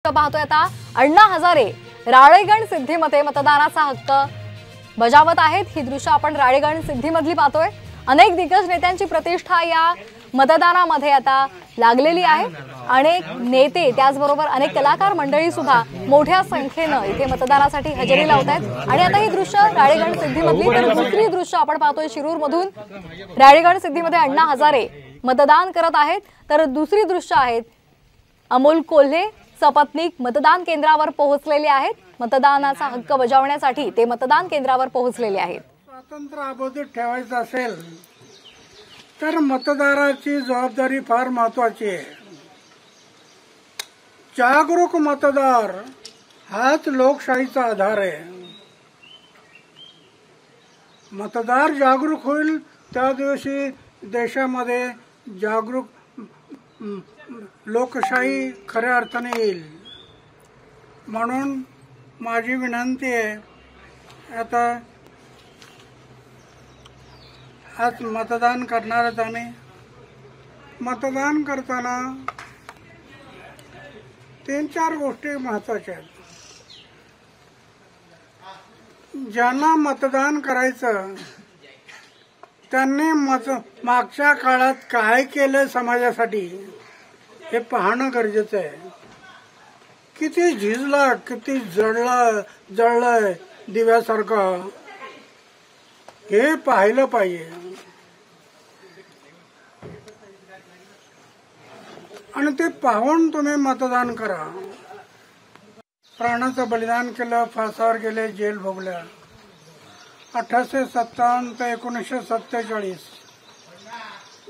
पाहतोय आता अण्णा हजारे राळेगण सिद्धीमध्ये मतदानाचा हक्क बजावत आहेत। ही दृश्य आपण राळेगण सिद्धीमधली पाहतोय। अनेक दिग्गज नेत्यांची प्रतिष्ठा या मतदानामध्ये आता लागलेली आहे। अनेक नेते त्याचबरोबर अनेक कलाकार मंडळी सुद्धा मोठ्या संख्येने इथे मतदानासाठी हजेरी लावत आहेत। आणि आता ही दृश्य राळेगण सिद्धीमधली तर दुसरी दृश्य आपण पाहतोय शिरूर मधून राळेगण सिद्धीमध्ये अण्णा हजारे मतदान करत आहेत। तर दुसरी दृश्य आहेत अमोल कोल्हे सपत्नीक मतदान केंद्रावर पोहोचलेले आहेत। मतदानाचा हक्क बजावण्यासाठी ते मतदान केंद्रावर पोहोचलेले आहेत। स्वातंत्र्य अबाधित ठेवायचं असेल तर मतदाराची जबाबदारी फार महत्त्वाची आहे। जागरूक मतदार हाच लोकशाहीचा आधार आहे। मतदार जागरूक होईल त्या दिवशी देशामध्ये जागरूक लोकशाही खऱ्या अर्थाने येईल। म्हणून माझी विनंती आहे, आता आज मतदान करणार आहोत आम्ही। मतदान करताना 3-4 गोष्टी महत्त्वाच्या आहेत। ज्यांना मतदान करायचं त्यांनी मागच्या काळात काय केलं समाजासाठी हे पाहणं गरजेचं आहे। किती झिजला, किती जळलंय दिव्यासारखं हे पाहिलं पाहिजे। आणि ते पाहून तुम्ही मतदान करा। प्राणाचं बलिदान केलं, फासावर गेले, जेल भोगल्या। 1857 ते 1947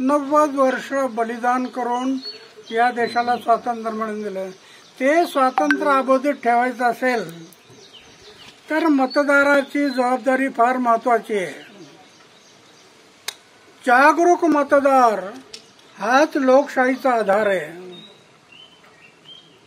90 वर्ष बलिदान करून या देशाला स्वातंत्र्य मिळवून दिलं। ते स्वातंत्र्य अबाधित ठेवायचं असेल तर मतदाराची जबाबदारी फार महत्त्वाची आहे। जागरूक मतदार हाच लोकशाहीचा आधार आहे।